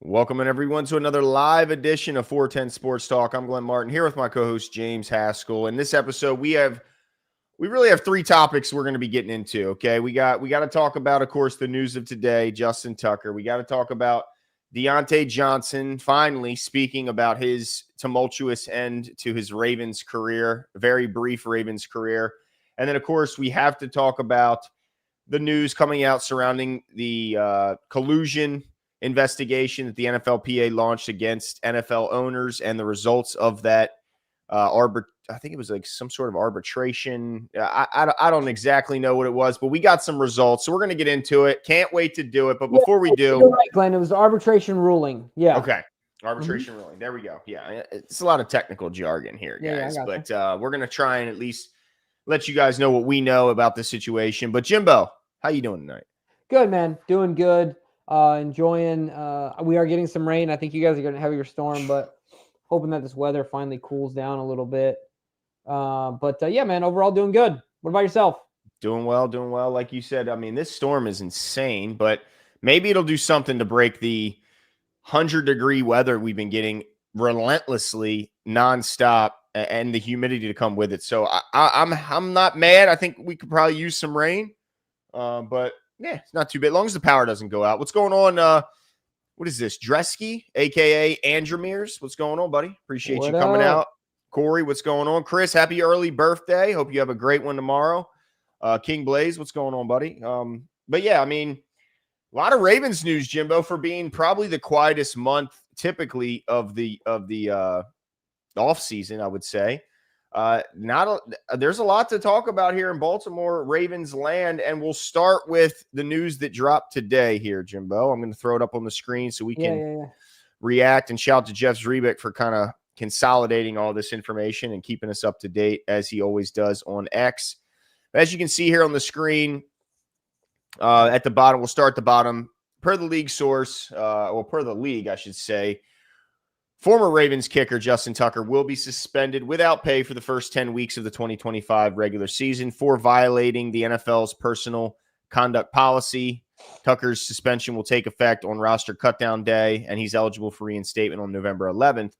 Welcome everyone to another live edition of 410 Sports Talk. I'm Glenn Martin here with my co-host James Haskell. In this episode, we really have three topics we're going to be getting into. Okay, we got to talk about, of course, the news of today, Justin Tucker. We got to talk about Diontae Johnson finally speaking about his tumultuous end to his Ravens career, very brief Ravens career, and then of course we have to talk about the news coming out surrounding the collusion investigation that the NFLPA launched against NFL owners and the results of that I think it was like some sort of arbitration. I don't exactly know what it was, but we got some results. So we're going to get into it. Can't wait to do it. But before we do. You're right, Glenn. It was arbitration ruling. Yeah. Okay. Arbitration ruling. There we go. Yeah. It's a lot of technical jargon here, guys. But we're going to try and at least let you guys know what we know about the situation. But Jimbo, how you doing tonight? Good, man. Doing good. Enjoying. We are getting some rain. I think you guys are going to have your storm, but hoping that this weather finally cools down a little bit. Yeah, man, overall doing good. What about yourself? Doing well. Like you said, I mean, this storm is insane, but maybe it'll do something to break the 100-degree weather we've been getting relentlessly nonstop and the humidity to come with it. So I'm not mad. I think we could probably use some rain. But yeah, it's not too bad. As long as the power doesn't go out. What's going on? What is this? Dresky, a.k.a. Andromeres. What's going on, buddy? Appreciate you coming out. Corey, what's going on? Chris, happy early birthday. Hope you have a great one tomorrow. King Blaze, what's going on, buddy? But yeah, I mean, a lot of Ravens news, Jimbo, for being probably the quietest month typically of the off season, I would say. There's a lot to talk about here in Baltimore Ravens land, and we'll start with the news that dropped today here, Jimbo. I'm going to throw it up on the screen so we can react, and shout out to Jeff Zrebick for kind of consolidating all this information and keeping us up to date as he always does on X. As you can see here on the screen, at the bottom, we'll start at the bottom. Per the league source, per the league, I should say, former Ravens kicker Justin Tucker will be suspended without pay for the first 10 weeks of the 2025 regular season for violating the NFL's personal conduct policy. Tucker's suspension will take effect on roster cutdown day, and he's eligible for reinstatement on November 11th.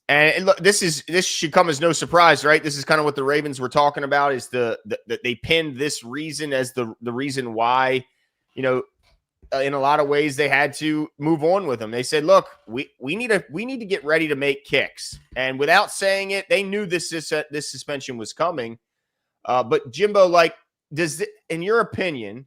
And look, this should come as no surprise, right? This is kind of what the Ravens were talking about, is that they pinned this reason as the reason why, in a lot of ways they had to move on with him. They said, look, we need to get ready to make kicks. And without saying it, they knew this suspension was coming. But Jimbo, in your opinion,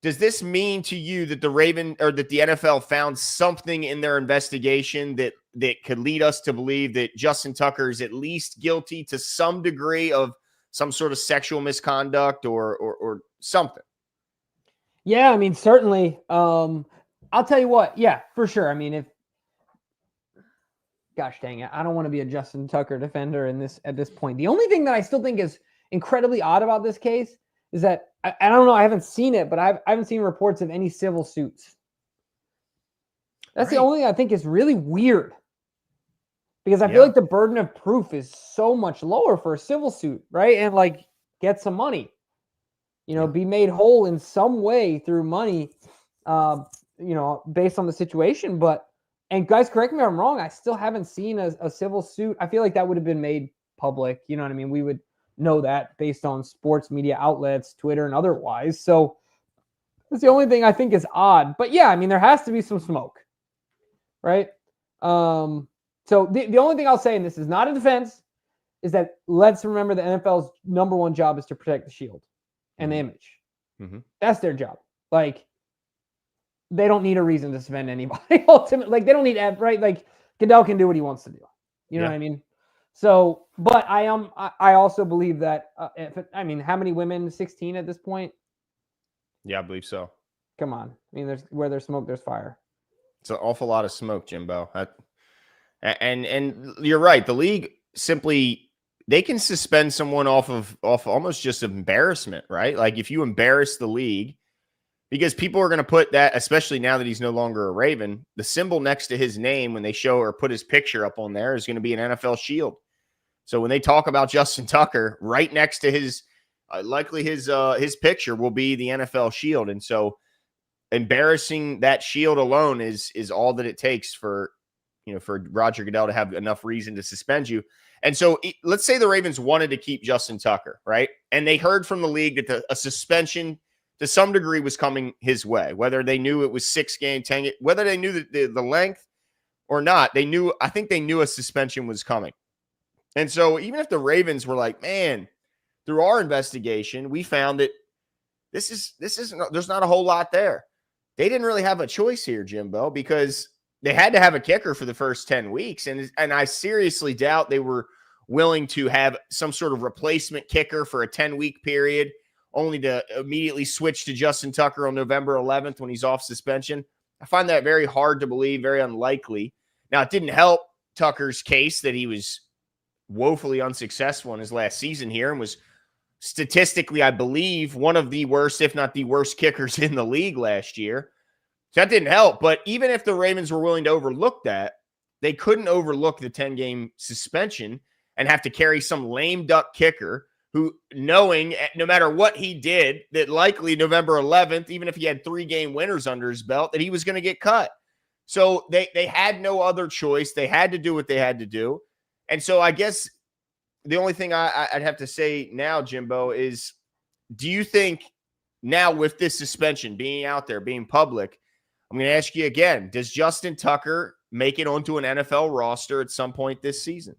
does this mean to you that that the NFL found something in their investigation that could lead us to believe that Justin Tucker is at least guilty to some degree of some sort of sexual misconduct or something? Yeah, I mean, certainly. I'll tell you what. Yeah, for sure. I mean, gosh dang it, I don't want to be a Justin Tucker defender at this point. The only thing that I still think is incredibly odd about this case is that I don't know. I haven't seen it, but I haven't seen reports of any civil suits. That's the only thing I think is really weird, because I feel like the burden of proof is so much lower for a civil suit, right? And get some money. Be made whole in some way through money, based on the situation. And guys, correct me if I'm wrong, I still haven't seen a civil suit. I feel like that would have been made public. You know what I mean? We would know that based on sports media outlets, Twitter and otherwise. So that's the only thing I think is odd. But yeah, I mean, there has to be some smoke, right? So the only thing I'll say, and this is not a defense, is that let's remember the NFL's number one job is to protect the shield and the image. Mm-hmm. That's their job. They don't need a reason to suspend anybody. Ultimately, they don't need, right? Goodell can do what he wants to do. You know what I mean? So, but I also believe that, how many women? 16 at this point? Yeah, I believe so. Come on. I mean, where there's smoke, there's fire. It's an awful lot of smoke, Jimbo. And you're right. The league simply, they can suspend someone off almost just embarrassment, right? Like if you embarrass the league, because people are going to put that, especially now that he's no longer a Raven, the symbol next to his name when they show or put his picture up on there is going to be an NFL shield. So when they talk about Justin Tucker, right next to his likely his picture will be the NFL shield. And so embarrassing that shield alone is all that it takes for Roger Goodell to have enough reason to suspend you. And so let's say the Ravens wanted to keep Justin Tucker, right? And they heard from the league that a suspension to some degree was coming his way, whether they knew it was 6 game, 10, whether they knew the length or not. I think they knew a suspension was coming. And so even if the Ravens were like, man, through our investigation, we found that there's not a whole lot there. They didn't really have a choice here, Jimbo, because they had to have a kicker for the first 10 weeks. And I seriously doubt they were willing to have some sort of replacement kicker for a 10-week period, only to immediately switch to Justin Tucker on November 11th when he's off suspension. I find that very hard to believe, very unlikely. Now, it didn't help Tucker's case that he was woefully unsuccessful in his last season here and was statistically, I believe, one of the worst, if not the worst kickers in the league last year. So that didn't help. But even if the Ravens were willing to overlook that, they couldn't overlook the 10-game suspension and have to carry some lame duck kicker who, knowing no matter what he did, that likely November 11th, even if he had 3-game winners under his belt, that he was going to get cut. So they had no other choice. They had to do what they had to do. And so I guess the only thing I'd have to say now, Jimbo, is do you think now with this suspension being out there, being public, I'm going to ask you again, does Justin Tucker make it onto an NFL roster at some point this season?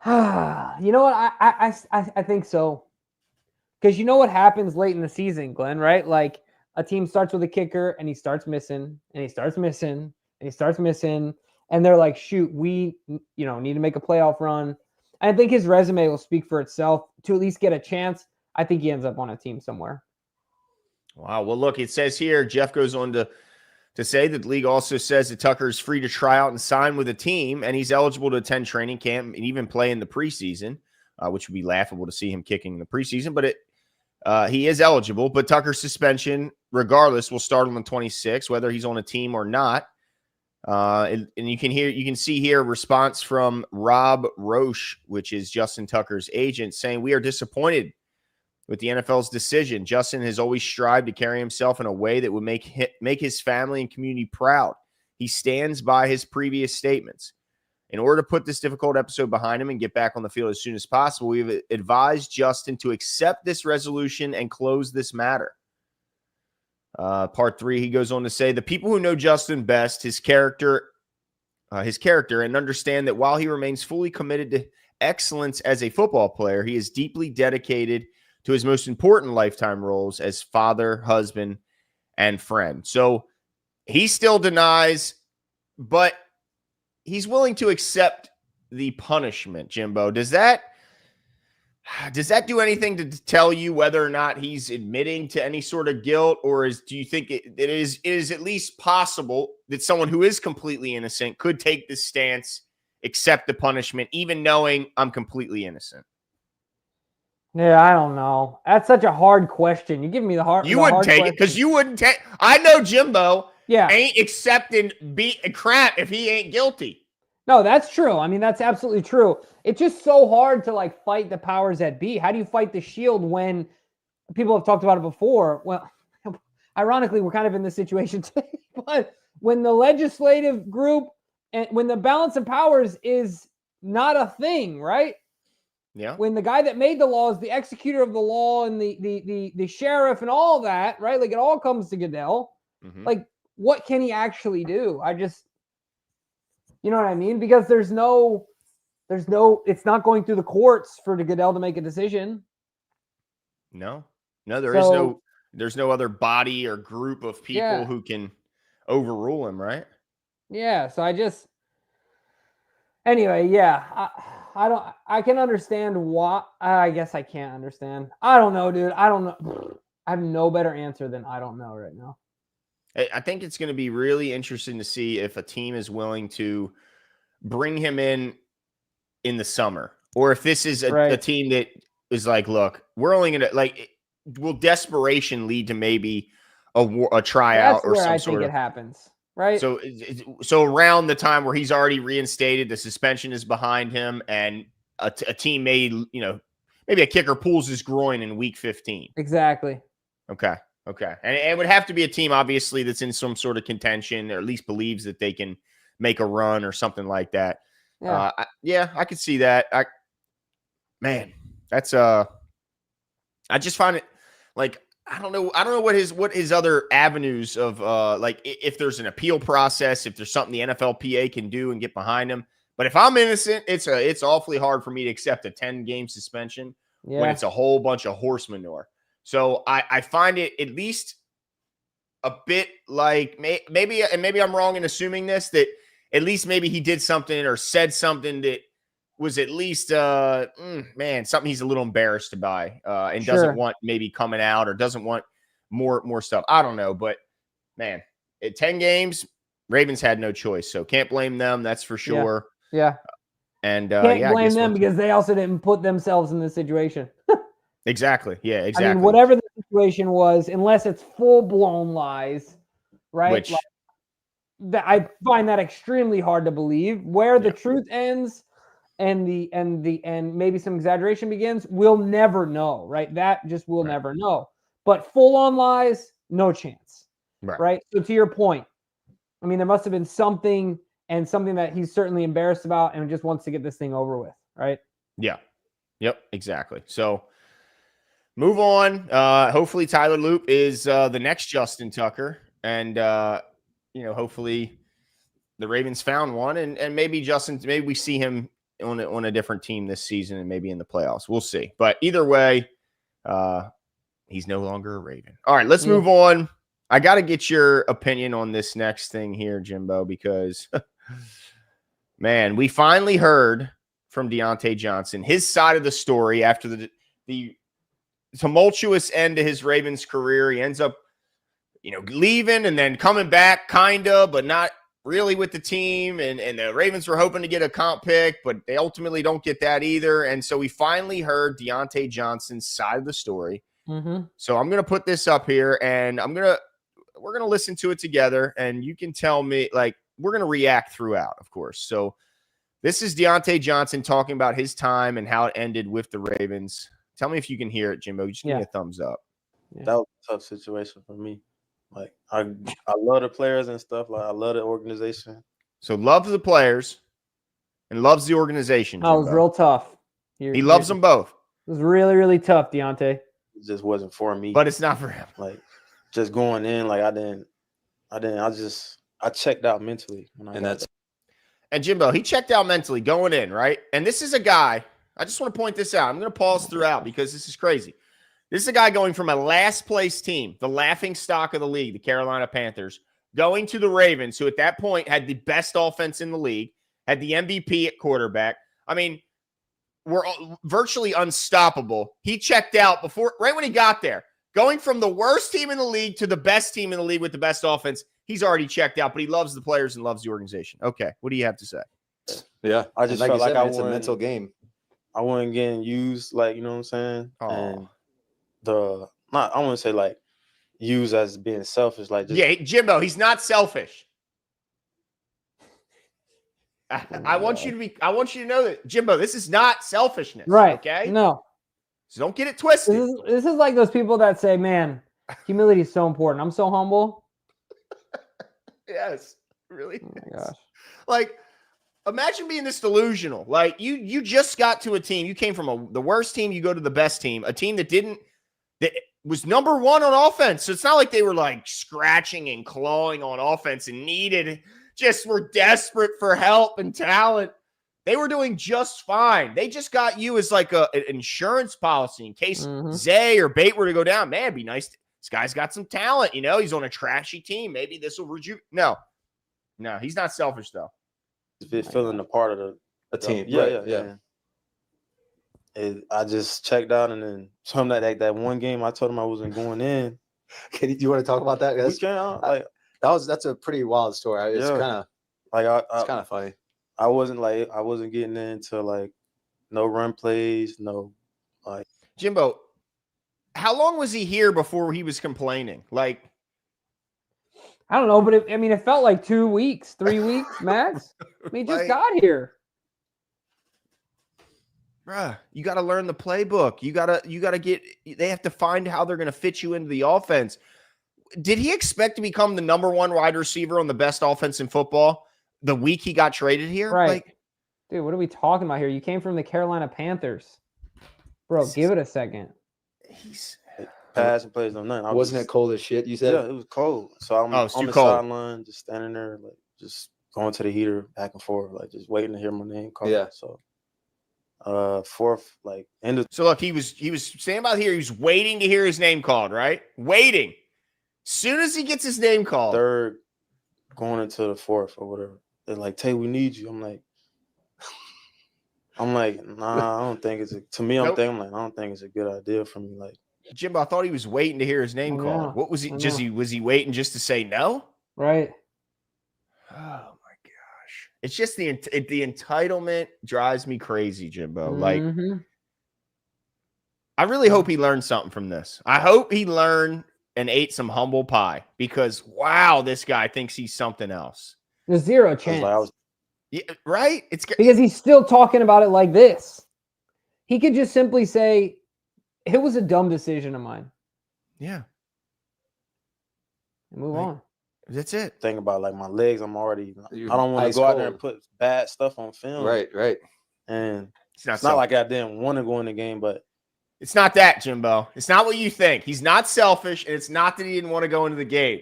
You know what? I think so. Because you know what happens late in the season, Glenn, right? Like a team starts with a kicker and he starts missing and he starts missing and he starts missing. And they're like, shoot, we need to make a playoff run. And I think his resume will speak for itself to at least get a chance. I think he ends up on a team somewhere. Wow. Well, look, it says here, Jeff goes on to say that the league also says that Tucker is free to try out and sign with a team, and he's eligible to attend training camp and even play in the preseason, which would be laughable to see him kicking in the preseason. But he is eligible. But Tucker's suspension, regardless, will start on the 26th, whether he's on a team or not. And you can see here a response from Rob Roche, which is Justin Tucker's agent, saying, "We are disappointed with the NFL's decision. Justin has always strived to carry himself in a way that would make his family and community proud. He stands by his previous statements. In order to put this difficult episode behind him and get back on the field as soon as possible, we've advised Justin to accept this resolution and close this matter." Part 3, he goes on to say, "The people who know Justin best, his character, and understand that while he remains fully committed to excellence as a football player, he is deeply dedicated to his most important lifetime roles as father, husband, and friend." So he still denies, but he's willing to accept the punishment, Jimbo. Does that do anything to tell you whether or not he's admitting to any sort of guilt, or do you think it is at least possible that someone who is completely innocent could take this stance, accept the punishment, even knowing I'm completely innocent? Yeah, I don't know. That's such a hard question. You give me the hard. You wouldn't take it because you wouldn't take. I know Jimbo. Yeah, ain't accepting crap if he ain't guilty. No, that's true. I mean, that's absolutely true. It's just so hard to like fight the powers that be. How do you fight the shield when people have talked about it before? Well, ironically, we're kind of in this situation today. But when the legislative group and when the balance of powers is not a thing, right? Yeah. When the guy that made the law is the executor of the law and the sheriff and all that, right? Like it all comes to Goodell. Mm-hmm. Like, what can he actually do? You know what I mean? Because there's no, it's not going through the courts for Goodell to make a decision. No, there's no other body or group of people who can overrule him, right? Yeah. So anyway, yeah. I can understand why. I guess I can't understand. I don't know, dude. I don't know. I have no better answer than I don't know right now. I think it's going to be really interesting to see if a team is willing to bring him in the summer, or if this is a team that is like, look, we're only going to will desperation lead to maybe a tryout or some sort of. I think it happens. Right. So around the time where he's already reinstated, the suspension is behind him, and a team maybe a kicker pulls his groin in week 15. Exactly. Okay. Okay. And it would have to be a team, obviously, that's in some sort of contention or at least believes that they can make a run or something like that. Yeah. I could see that. Man, that's I just find it like I don't know what his other avenues of like if there's an appeal process, if there's something the NFLPA can do and get behind him. But if I'm innocent, it's awfully hard for me to accept a 10-game suspension when it's a whole bunch of horse manure. So I find it at least a bit like maybe I'm wrong in assuming this, that at least maybe he did something or said something that was at least something he's a little embarrassed by and doesn't want maybe coming out or doesn't want more stuff. I don't know, but man, at 10 games, Ravens had no choice, so can't blame them. That's for sure. Yeah. And can't blame them because they also didn't put themselves in this situation. Exactly. Yeah, exactly. I mean, whatever the situation was, unless it's full-blown lies, right? Which I find that extremely hard to believe. Where the truth ends and maybe some exaggeration begins, we'll never know, right? That just we'll never know. But full-on lies, no chance. Right. So to your point, I mean, there must have been something that he's certainly embarrassed about and just wants to get this thing over with, right? Yeah. Yep, exactly. So move on. Hopefully Tyler Loop is the next Justin Tucker. And, hopefully the Ravens found one. And maybe maybe we see him on a different team this season and maybe in the playoffs. We'll see. But either way, he's no longer a Raven. All right, let's move on. I got to get your opinion on this next thing here, Jimbo, because, man, we finally heard from Deontay Johnson, his side of the story after the tumultuous end to his Ravens career. He ends up, leaving and then coming back kind of, but not really with the team. And the Ravens were hoping to get a comp pick, but they ultimately don't get that either. And so we finally heard Deontay Johnson's side of the story. Mm-hmm. So I'm going to put this up here and we're going to listen to it together and you can tell me, we're going to react throughout, of course. So this is Deontay Johnson talking about his time and how it ended with the Ravens. Tell me if you can hear it, Jimbo. Just give me a thumbs up. Yeah. That was a tough situation for me. I love the players and stuff. I love the organization. So loves the players and loves the organization. That was real tough. He loves them both. It was really, really tough, Deontay. It just wasn't for me. But it's not for him. Just going in, I checked out mentally. And Jimbo, he checked out mentally going in, right? And this is a guy, I just want to point this out. I'm going to pause throughout because this is crazy. This is a guy going from a last place team, the laughing stock of the league, the Carolina Panthers, going to the Ravens, who at that point had the best offense in the league, had the MVP at quarterback. I mean, were virtually unstoppable. He checked out right when he got there. Going from the worst team in the league to the best team in the league with the best offense, he's already checked out, but he loves the players and loves the organization. Okay, what do you have to say? Yeah, I just felt like it's a mental game. I wasn't getting used, you know what I'm saying? And I wouldn't say used as being selfish. Jimbo, he's not selfish. I want you to know that, Jimbo, this is not selfishness. Right. Okay. No. So don't get it twisted. This is like those people that say, man, humility is so important. I'm so humble. Yes, really. Oh my gosh. Imagine being this delusional. You just got to a team. You came from the worst team. You go to the best team, a team that was number one on offense. So it's not like they were scratching and clawing on offense and were desperate for help and talent. They were doing just fine. They just got you as an insurance policy in case Zay or Bate were to go down. Man, it'd be nice. This guy's got some talent. He's on a trashy team. Maybe this will No, he's not selfish though. It's feeling a part of a team. Yeah. I just checked out, and then that one game I told him I wasn't going in. Do you want to talk about that? We can. That's a pretty wild story. It's kind of it's kind of funny. I wasn't getting into no run plays, no Jimbo, how long was he here before he was complaining? I don't know, but it felt like 2 weeks, 3 weeks max. He just got here. Bruh, you got to learn the playbook. You got to they have to find how they're going to fit you into the offense. did he expect to become the number 1 wide receiver on the best offense in football the week he got traded here? Right. Like, dude, what are we talking about here? You came from the Carolina Panthers. Bro, give it a second. He's pass and plays on nothing. Wasn't it cold as shit? You said? Yeah, it was cold. So I'm on the sideline, just standing there, like just going to the heater back and forth, like just waiting to hear my name called. Yeah. So fourth, like end of. So look, he was standing about here. He was waiting to hear his name called, right? Waiting. Soon as he gets his name called, third, going into the fourth or whatever. They're like, "Tay, we need you." I'm like, nah, I don't think it's to me. I'm thinking, like, I don't think it's a good idea for me. Like, Jimbo, I thought he was waiting to hear his name called. What was he? Was he waiting just to say no? Right. Oh my gosh! It's just the entitlement drives me crazy, Jimbo. Like, I really hope he learned something from this. I hope he learned and ate some humble pie, because wow, this guy thinks he's something else. There's zero chance. Yeah, right? It's because he's still talking about it like this. He could just simply say, it was a dumb decision of mine. Yeah. And move on. That's it. Think about like my legs. I don't want to go out there and put bad stuff on film. Right. And it's not like I didn't want to go in the game, but it's not that, Jimbo. It's not what you think. He's not selfish, and it's not that he didn't want to go into the game.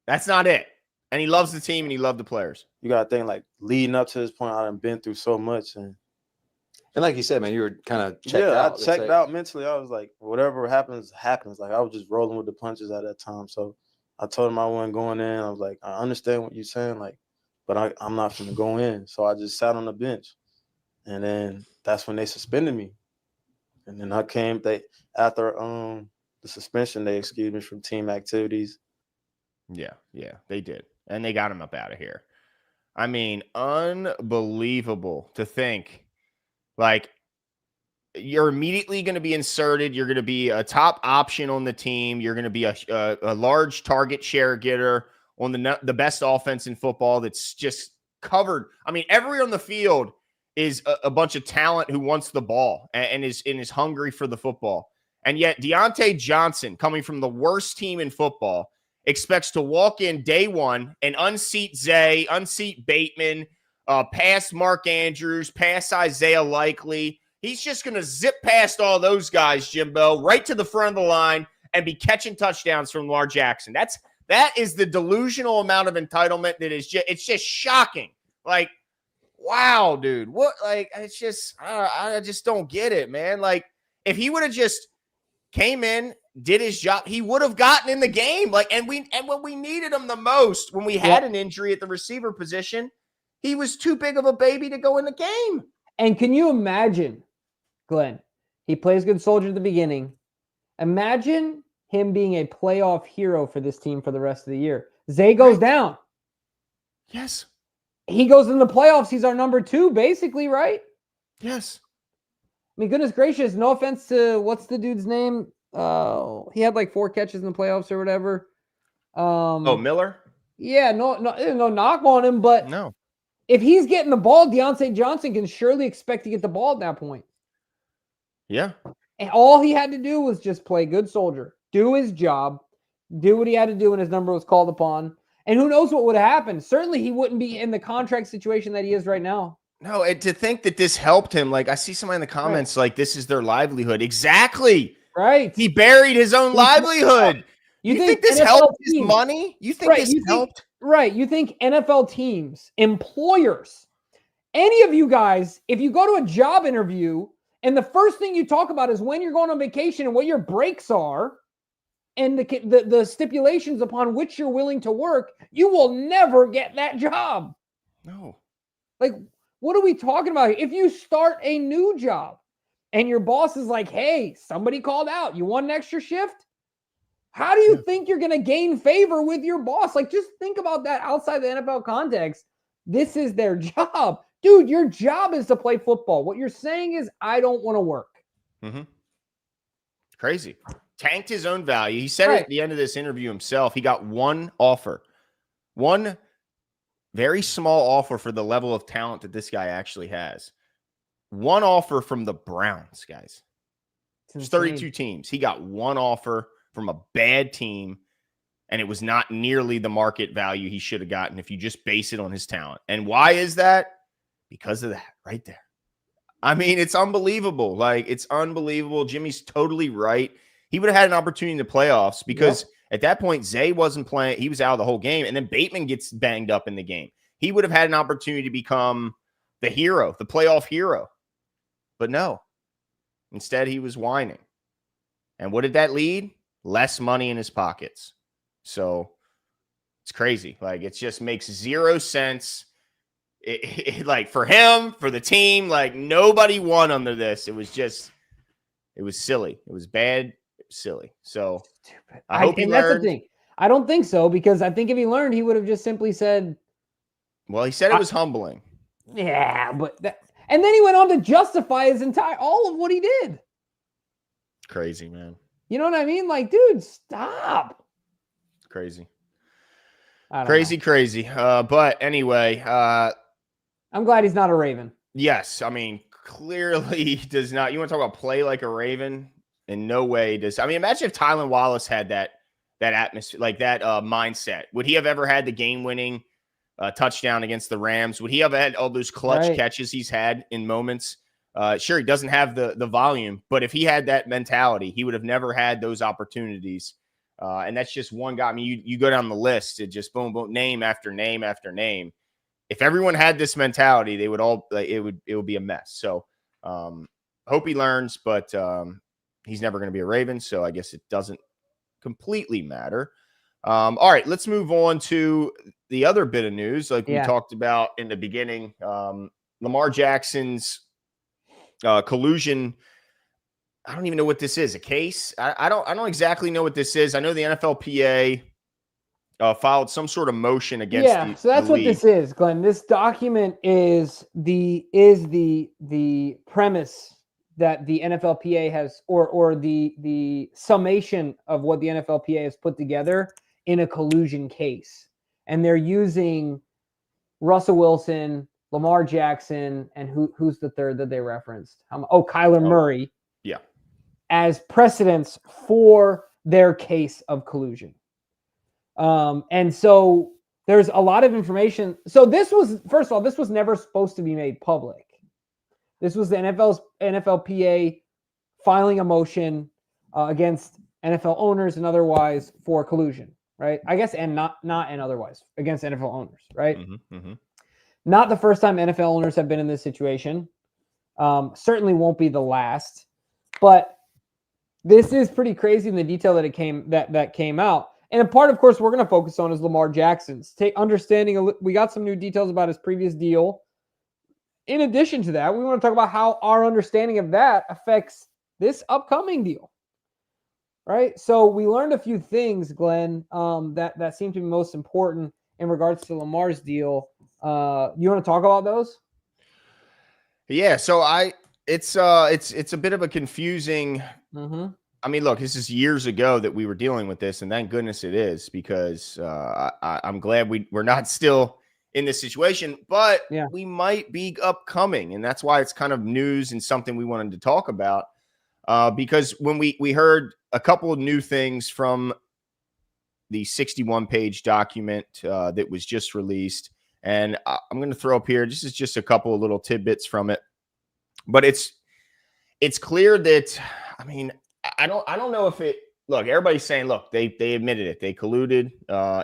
That's not it. And he loves the team and he loved the players. You got to think, like, leading up to this point, I've been through so much. And like you said, man, you were kind of checked out. I checked out mentally. I was like, whatever happens, happens. Like, I was just rolling with the punches at that time. So I told him I wasn't going in. I was like, I understand what you're saying, like, but I'm not going to go in. So I just sat on the bench. And then that's when they suspended me. And then I came, after the suspension, they excused me from team activities. Yeah, they did. And they got him up out of here. I mean, unbelievable to think, like, you're immediately going to be inserted. You're going to be a top option on the team. You're going to be a large target share getter on the best offense in football that's just covered. I mean, everyone on the field is a bunch of talent who wants the ball and is hungry for the football. And yet Deontay Johnson, coming from the worst team in football, expects to walk in day one and unseat Zay, unseat Bateman, pass Mark Andrews, pass Isaiah Likely. He's just going to zip past all those guys, Jimbo, right to the front of the line and be catching touchdowns from Lamar Jackson. That is the delusional amount of entitlement that is it's just shocking. Like, wow, dude. What? Like, it's just I just don't get it, man. Like, if he would have just came in, did his job, he would have gotten in the game. Like, and when we needed him the most, when we had an injury at the receiver position, he was too big of a baby to go in the game. And can you imagine, Glenn? He plays good soldier at the beginning. Imagine him being a playoff hero for this team for the rest of the year. Zay goes down. Yes. He goes in the playoffs. He's our number 2, basically, right? Yes. I mean, goodness gracious, no offense to what's the dude's name? He had like 4 catches in the playoffs or whatever. Miller? Yeah, no knock on him, but no. If he's getting the ball, Deontay Johnson can surely expect to get the ball at that point. Yeah. And all he had to do was just play good soldier, do his job, do what he had to do when his number was called upon. And who knows what would have happened. Certainly he wouldn't be in the contract situation that he is right now. No, and to think that this helped him, like I see somebody in the comments, like this is their livelihood. Exactly. Right. He buried his own livelihood. You think this NFL helped teams, his money? You think this helped? Right. You think NFL teams, employers, any of you guys, if you go to a job interview and the first thing you talk about is when you're going on vacation and what your breaks are and the stipulations upon which you're willing to work, you will never get that job. No. Like, what are we talking about here? If you start a new job and your boss is like, hey, somebody called out, you want an extra shift? How do you think you're going to gain favor with your boss? Like, just think about that outside the NFL context. This is their job. Dude, your job is to play football. What you're saying is, I don't want to work. Mm-hmm. Crazy. Tanked his own value. He said it at the end of this interview himself. He got one offer. One very small offer for the level of talent that this guy actually has. One offer from the Browns, guys. There's 32 teams. He got one offer from a bad team and it was not nearly the market value he should have gotten if you just base it on his talent. And why is that? Because of that right there. I mean, it's unbelievable. Like, it's unbelievable. Jimmy's totally right. He would have had an opportunity in the playoffs because at that point, Zay wasn't playing. He was out of the whole game. And then Bateman gets banged up in the game. He would have had an opportunity to become the hero, the playoff hero. But no. Instead, he was whining. And what did that lead? Less money in his pockets. So it's crazy. Like, it just makes zero sense. Like, for him, for the team, like, nobody won under this. It was silly. It was bad. It was silly. So Stupid. I hope he learned. That's the thing. I don't think so, because I think if he learned, he would have just simply said. Well, he said it was humbling. Yeah, and then he went on to justify all of what he did. Crazy, man. You know what I mean? Like, dude, stop. Crazy. Crazy. But anyway, I'm glad he's not a Raven. yes. I mean, clearly he does not. You want to talk about play like a Raven? In no way does. I mean, imagine if Tylan Wallace had that atmosphere, like that mindset. Would he have ever had the game-winning touchdown against the Rams? Would he have had all those clutch catches he's had in moments? Sure, he doesn't have the volume, but if he had that mentality, he would have never had those opportunities. And that's just one guy. I mean, you go down the list, it just boom, boom, name after name after name. If everyone had this mentality, they would all, it would be a mess. So hope he learns, but he's never going to be a Raven. So I guess it doesn't completely matter. All right, let's move on to the other bit of news. Like we talked about in the beginning, Lamar Jackson's collusion. I don't even know what this is. A case? I don't exactly know what this is. I know the NFLPA filed some sort of motion against so that's what this is, Glenn. This document is the premise that the NFLPA has, or the summation of what the NFLPA has put together in a collusion case. And they're using Russell Wilson, Lamar Jackson, and who's the third that they referenced? Kyler Murray. Yeah. As precedents for their case of collusion. And so there's a lot of information. So this was, first of all, this was never supposed to be made public. This was the NFLPA filing a motion against NFL owners and otherwise for collusion, right? I guess, and not and otherwise against NFL owners, right? Not the first time NFL owners have been in this situation. Certainly won't be the last, but this is pretty crazy in the detail that came out. And a part, of course, we're going to focus on is Lamar Jackson's understanding. We got some new details about his previous deal. In addition to that, we want to talk about how our understanding of that affects this upcoming deal, right? So we learned a few things, Glenn, that seem to be most important in regards to Lamar's deal. You want to talk about those? Yeah. So it's a bit of a confusing. I mean, look, this is years ago that we were dealing with this, and thank goodness it is, because I'm glad we're not still in this situation, but we might be upcoming, and that's why it's kind of news and something we wanted to talk about, because when we heard a couple of new things from the 61-page document that was just released, and I'm going to throw up here, this is just a couple of little tidbits from it, but it's clear that, I mean, I don't know if it, look, everybody's saying, look, they admitted it. They colluded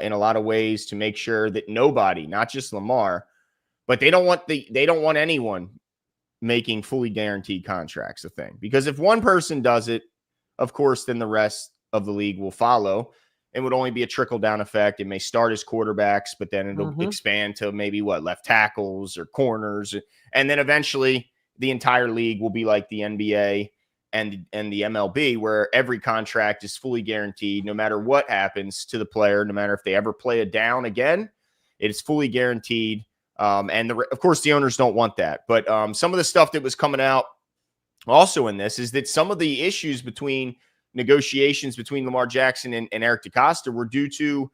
in a lot of ways to make sure that nobody, not just Lamar, but they don't want anyone making fully guaranteed contracts a thing. Because if one person does it, of course, then the rest of the league will follow. It would only be a trickle-down effect. It may start as quarterbacks, but then it'll expand to maybe left tackles or corners. And then eventually the entire league will be like the NBA and the MLB, where every contract is fully guaranteed, no matter what happens to the player, no matter if they ever play a down again, it is fully guaranteed. And of course, the owners don't want that. But some of the stuff that was coming out also in this is that some of the issues between negotiations between Lamar Jackson and Eric DeCosta were due to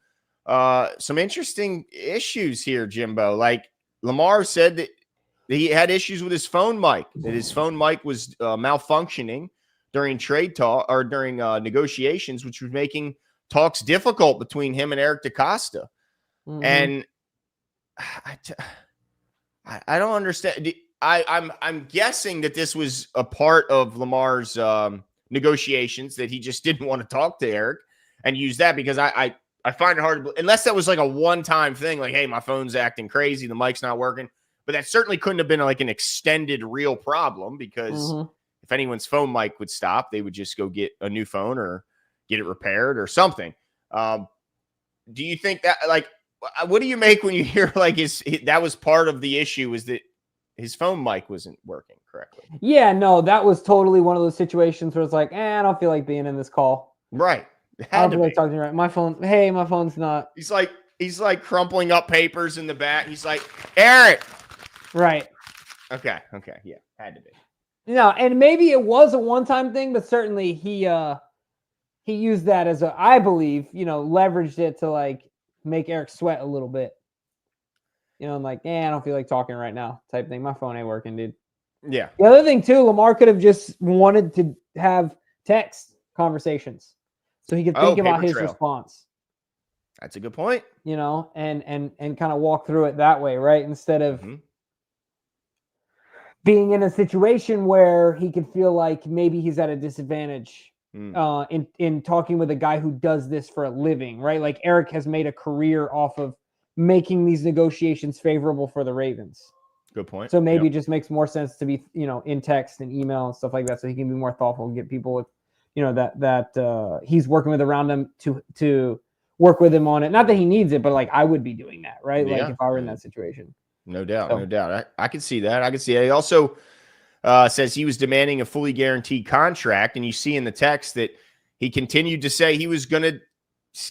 some interesting issues here, Jimbo. Like Lamar said that he had issues with his phone mic, that his phone mic was malfunctioning during trade talk or during negotiations, which was making talks difficult between him and Eric DeCosta. Mhm. And I don't understand. I'm guessing that this was a part of Lamar's negotiations, that he just didn't want to talk to Eric and use that, because I find it hard to, unless that was like a one-time thing, like, hey, my phone's acting crazy, the mic's not working. But that certainly couldn't have been like an extended real problem, because if anyone's phone mic would stop, they would just go get a new phone or get it repaired or something. Do you think that, like, what do you make when you hear like that was part of the issue, is that his phone mic wasn't working correctly? Yeah, no, that was totally one of those situations where it's like, I don't feel like being in this call. Right. I don't feel like talking to you right. My phone's not. He's like crumpling up papers in the back. He's like, Eric. Right. Okay. Yeah. Had to be. No, and maybe it was a one-time thing, but certainly he used that as I believe, leveraged it to like make Eric sweat a little bit. I'm like, I don't feel like talking right now type thing. My phone ain't working, dude. Yeah. The other thing too, Lamar could have just wanted to have text conversations so he could think about his response. That's a good point. And kind of walk through it that way, right? Instead of being in a situation where he could feel like maybe he's at a disadvantage in talking with a guy who does this for a living, right? Like Eric has made a career off of making these negotiations favorable for the Ravens. Good point. So maybe it just makes more sense to be, in text and email and stuff like that, so he can be more thoughtful and get people with, that he's working with around him to work with him on it. Not that he needs it, but like I would be doing that, right? Yeah. Like if I were in that situation. No doubt. I can see that. He also says he was demanding a fully guaranteed contract, and you see in the text that he continued to say he was going to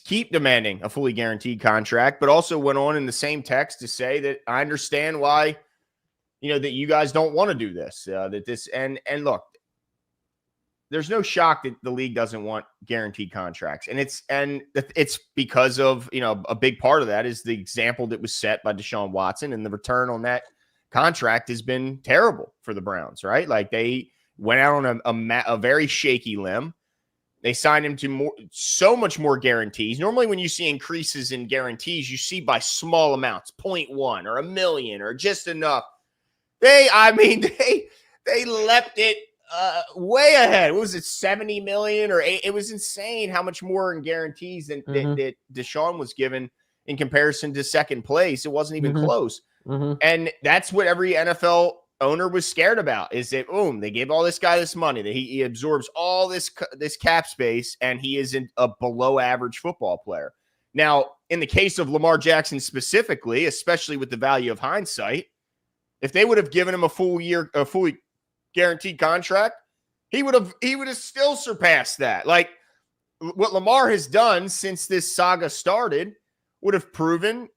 keep demanding a fully guaranteed contract, but also went on in the same text to say that I understand why, that you guys don't want to do this, and look, there's no shock that the league doesn't want guaranteed contracts. And it's because of, a big part of that is the example that was set by Deshaun Watson, and the return on that contract has been terrible for the Browns, right? Like they went out on a very shaky limb. They signed him to so much more guarantees. Normally when you see increases in guarantees, you see by small amounts, 0.1 or $1 million or just enough. They leapt it way ahead. What was it, 70 million or 8? It was insane how much more in guarantees than that Deshaun was given in comparison to second place. It wasn't even close. And that's what every NFL owner was scared about, is that, they gave all this guy this money, that he absorbs all this cap space, and he isn't a below average football player. Now, in the case of Lamar Jackson specifically, especially with the value of hindsight, if they would have given him a fully guaranteed contract, he would have still surpassed that. Like what Lamar has done since this saga started would have proven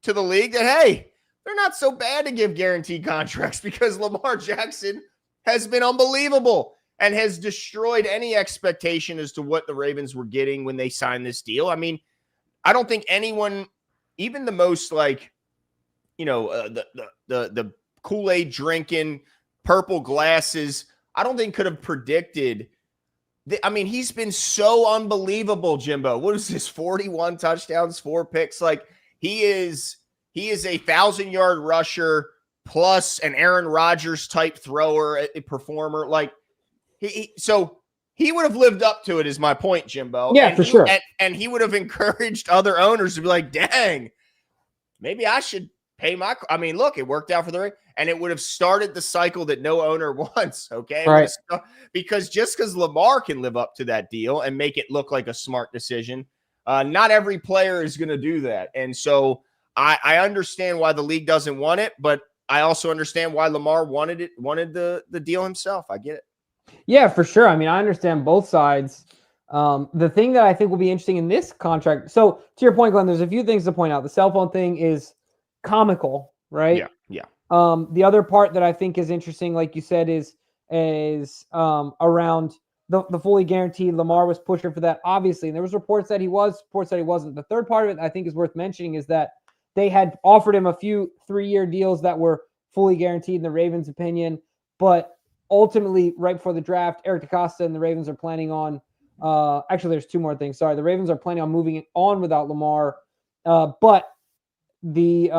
to the league that, hey, they're not so bad to give guaranteed contracts, because Lamar Jackson has been unbelievable and has destroyed any expectation as to what the Ravens were getting when they signed this deal. I mean, I don't think anyone, even the most like, the Kool-Aid drinking, purple glasses, I don't think could have predicted. He's been so unbelievable, Jimbo. What is this? 41 touchdowns, 4 picks. Like he is a 1,000-yard rusher plus an Aaron Rodgers type thrower, a performer. Like so he would have lived up to it, is my point, Jimbo. Yeah, for sure. And he would have encouraged other owners to be like, dang, maybe I should pay my. Look, it worked out for the Ravens. And it would have started the cycle that no owner wants, okay? Right. Because just because Lamar can live up to that deal and make it look like a smart decision, not every player is going to do that. And so I understand why the league doesn't want it, but I also understand why Lamar wanted the deal himself. I get it. Yeah, for sure. I understand both sides. The thing that I think will be interesting in this contract, so to your point, Glenn, there's a few things to point out. The cell phone thing is comical, right? Yeah. The other part that I think is interesting, like you said, is around the fully guaranteed. Lamar was pushing for that, obviously, and there was reports that he was, reports that he wasn't. The third part of it I think is worth mentioning is that they had offered him a few 3-year deals that were fully guaranteed in the Ravens' opinion, but ultimately, right before the draft, Eric DeCosta and the Ravens are planning on Actually, there's two more things. Sorry, the Ravens are planning on moving on without Lamar, but the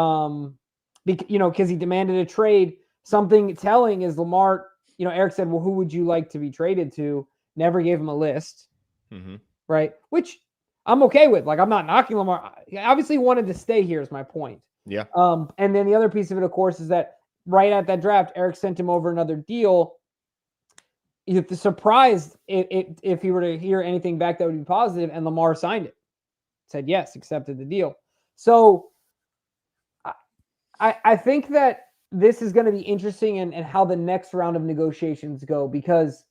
because he demanded a trade. Something telling is Lamar. Eric said, "Well, who would you like to be traded to?" Never gave him a list, right? Which I'm okay with. Like, I'm not knocking Lamar. He obviously wanted to stay here. Is my point. Yeah. And then the other piece of it, of course, is that right at that draft, Eric sent him over another deal. If the surprise, if he were to hear anything back that would be positive, and Lamar signed it, said yes, accepted the deal. So I think that this is going to be interesting and how the next round of negotiations go, because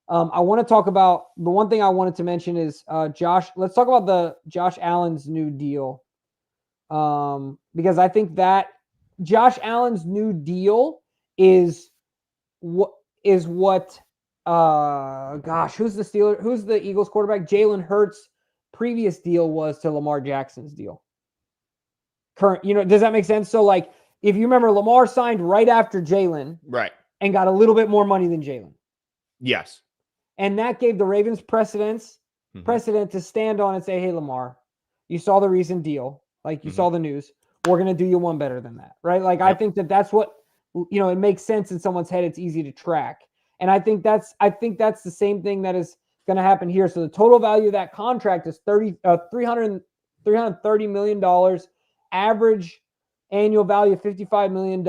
I want to talk about the one thing I wanted to mention is Josh. Let's talk about the Josh Allen's new deal, because I think that Josh Allen's new deal is what who's the Eagles quarterback? Jalen Hurts' previous deal was to Lamar Jackson's deal. Does that make sense? So, like, if you remember, Lamar signed right after Jalen, right, and got a little bit more money than Jalen. Yes, and that gave the Ravens precedent to stand on and say, "Hey, Lamar, you saw the recent deal, like you saw the news. We're gonna do you one better than that, right?" Like, I think that's what it makes sense in someone's head. It's easy to track, and I think that's the same thing that is going to happen here. So the total value of that contract is $330 million. Average annual value of $55 million.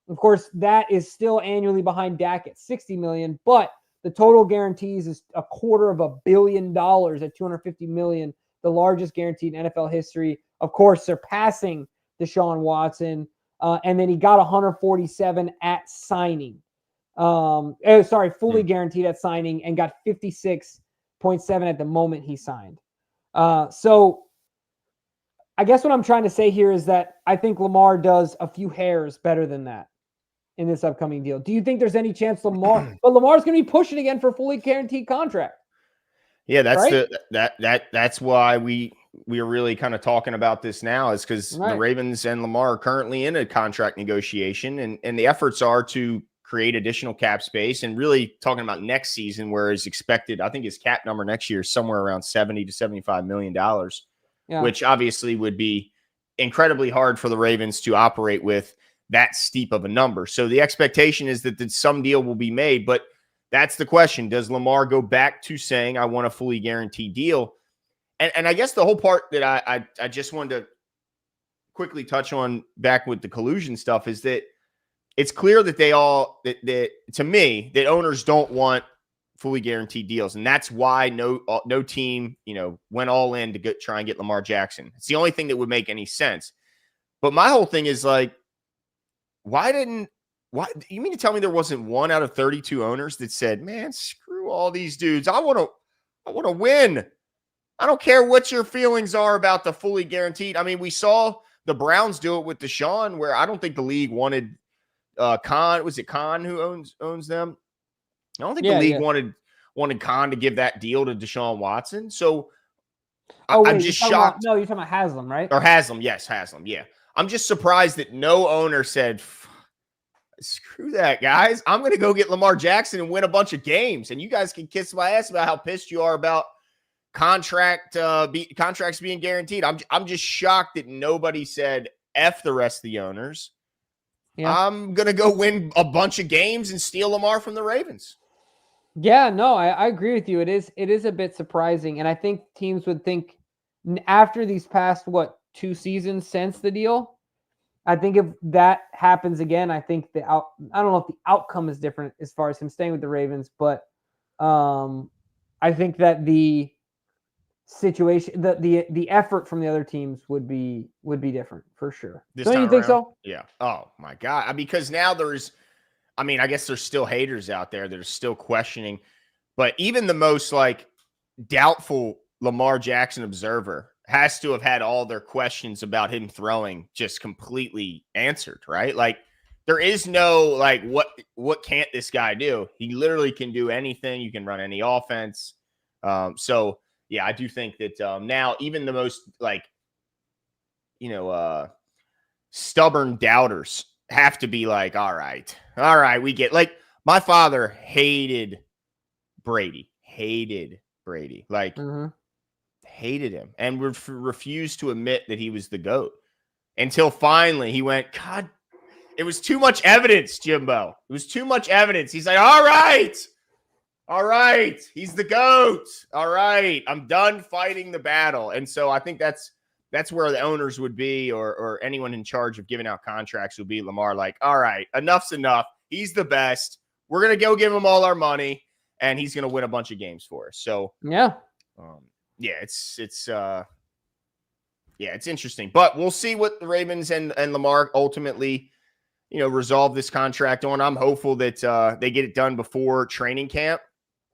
Of course, that is still annually behind Dak at $60 million, but the total guarantees is $250 million at $250 million, the largest guaranteed in NFL history. Of course, surpassing Deshaun Watson. And then he got 147 at signing. Fully guaranteed at signing, and got 56.7 at the moment he signed. So I guess what I'm trying to say here is that I think Lamar does a few hairs better than that in this upcoming deal. Do you think there's any chance Lamar? But Lamar's going to be pushing again for a fully guaranteed contract. Yeah, that's right? That's why we are really kind of talking about this now, is because the Ravens and Lamar are currently in a contract negotiation, and the efforts are to create additional cap space, and really talking about next season, where is expected, I think his cap number next year is somewhere around $70 to $75 million. Which obviously would be incredibly hard for the Ravens to operate with that steep of a number. So the expectation is that some deal will be made, but that's the question. Does Lamar go back to saying, I want a fully guaranteed deal? And I guess the whole part that I just wanted to quickly touch on back with the collusion stuff is that it's clear that that to me, that owners don't want fully guaranteed deals. And that's why no team, went all in to try and get Lamar Jackson. It's the only thing that would make any sense. But my whole thing is, like, why you mean to tell me there wasn't one out of 32 owners that said, man, screw all these dudes. I want to win. I don't care what your feelings are about the fully guaranteed. I mean, we saw the Browns do it with Deshaun, where I don't think the league wanted Khan. Was it Khan who owns them? I don't think the league wanted Khan to give that deal to Deshaun Watson. So I'm just shocked. You're talking about Haslam, right? Or Haslam. Yes, Haslam. Yeah. I'm just surprised that no owner said, screw that, guys. I'm going to go get Lamar Jackson and win a bunch of games. And you guys can kiss my ass about how pissed you are about contracts being guaranteed. I'm just shocked that nobody said F the rest of the owners. Yeah. I'm going to go win a bunch of games and steal Lamar from the Ravens. Yeah, no, I agree with you. It is a bit surprising. And I think teams would think after these past, 2 seasons since the deal, I think if that happens again, I think I don't know if the outcome is different as far as him staying with the Ravens, but I think that the situation, the effort from the other teams would be different for sure. Don't you think so? Yeah. Oh my God. Because now I guess there's still haters out there that are still questioning, but even the most doubtful Lamar Jackson observer has to have had all their questions about him throwing just completely answered, right? Like, there is no, what can't this guy do? He literally can do anything. You can run any offense. So yeah, I do think that now even the most stubborn doubters have to be like, all right, we get, my father hated Brady. hated Brady, like Mhm. hated him, and refused to admit that he was the GOAT until finally he went, God, it was too much evidence, Jimbo. It was too much evidence. He's like, all right, he's the GOAT. All right, I'm done fighting the battle. And so I think that's where the owners would be, or anyone in charge of giving out contracts would be. Lamar, like, all right, enough's enough. He's the best. We're going to go give him all our money, and he's going to win a bunch of games for us. So, Yeah. It's interesting. But we'll see what the Ravens and Lamar ultimately, resolve this contract on. I'm hopeful that they get it done before training camp.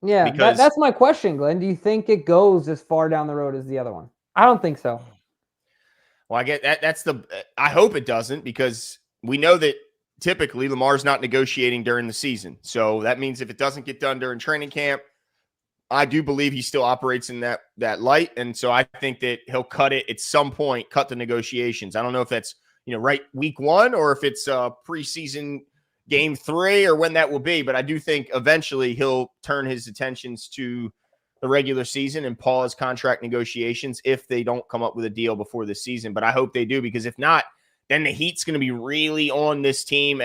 Yeah, because that's my question, Glenn. Do you think it goes as far down the road as the other one? I don't think so. Well, I get that. I hope it doesn't, because we know that typically Lamar's not negotiating during the season. So that means if it doesn't get done during training camp, I do believe he still operates in that light. And so I think that he'll cut it at some point, cut the negotiations. I don't know if that's, right week 1, or if it's preseason game 3, or when that will be. But I do think eventually he'll turn his attentions to the regular season and pause contract negotiations if they don't come up with a deal before the season. But I hope they do, because if not, then the heat's going to be really on this team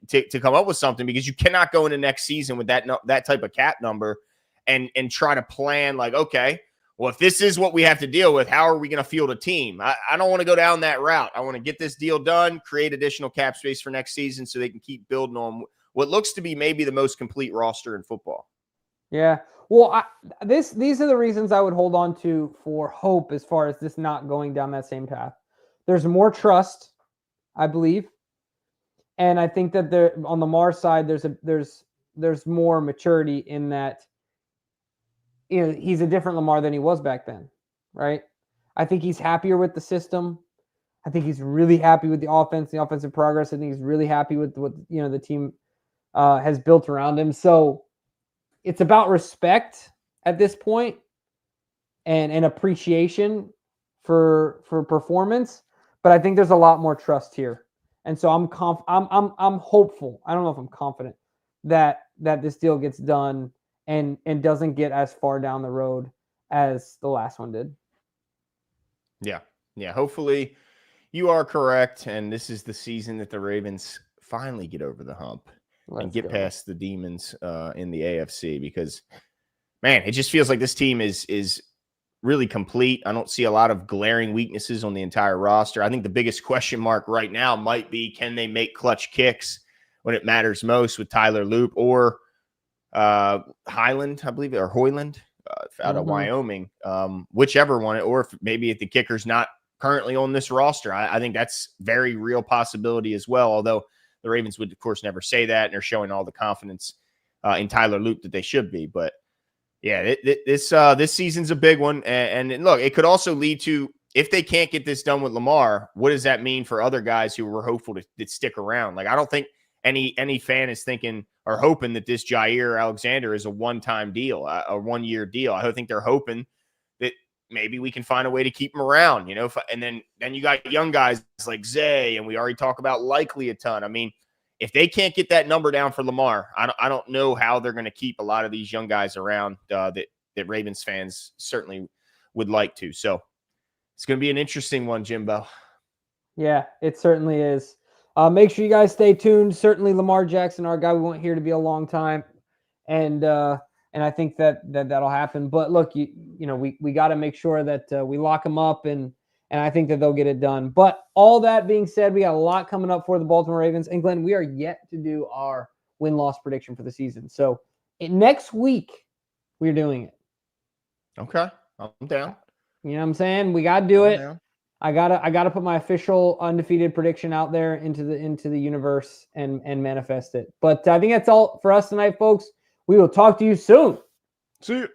to come up with something, because you cannot go into next season with that type of cap number and try to plan like, okay, well, if this is what we have to deal with, how are we going to field a team? I don't want to go down that route. I want to get this deal done, create additional cap space for next season so they can keep building on what looks to be maybe the most complete roster in football. Yeah. Well, these are the reasons I would hold on to for hope as far as this not going down that same path. There's more trust, I believe. And I think that on the Lamar side, there's more maturity in that, he's a different Lamar than he was back then, right? I think he's happier with the system. I think he's really happy with the offense, the offensive progress. I think he's really happy with what the team has built around him. So it's about respect at this point and appreciation for performance. But I think there's a lot more trust here, and so I'm hopeful. I don't know if I'm confident that this deal gets done and doesn't get as far down the road as the last one did. Yeah. Hopefully you are correct, and this is the season that the Ravens finally get over the hump and get past the demons in the AFC, because, man, it just feels like this team is really complete. I don't see a lot of glaring weaknesses on the entire roster. I think the biggest question mark right now might be, can they make clutch kicks when it matters most with Tyler Loop or Highland, I believe, or Hoyland out of Wyoming, whichever one, or if the kicker's not currently on this roster. I think that's very real possibility as well, although the Ravens would, of course, never say that, and they're showing all the confidence in Tyler Loop that they should be. But yeah, this season's a big one. And look, it could also lead to, if they can't get this done with Lamar, what does that mean for other guys who were hopeful to stick around? Like, I don't think any fan is thinking or hoping that this Jair Alexander is a one-time deal, a one-year deal. I think they're hoping that maybe we can find a way to keep him around, and then you got young guys like Zay, and we already talk about Likely a ton. I mean, if they can't get that number down for Lamar, I don't know how they're going to keep a lot of these young guys around that Ravens fans certainly would like to. So it's going to be an interesting one, Jimbo. Yeah, it certainly is. Make sure you guys stay tuned. Certainly Lamar Jackson, our guy, we want here to be a long time. And I think that'll happen. But look, we got to make sure that we lock him up, and I think that they'll get it done. But all that being said, we got a lot coming up for the Baltimore Ravens. And Glenn, we are yet to do our win-loss prediction for the season. So next week, we're doing it. Okay, I'm down. You know what I'm saying? We got to do it. Down. I gotta put my official undefeated prediction out there into the universe and manifest it. But I think that's all for us tonight, folks. We will talk to you soon. See you.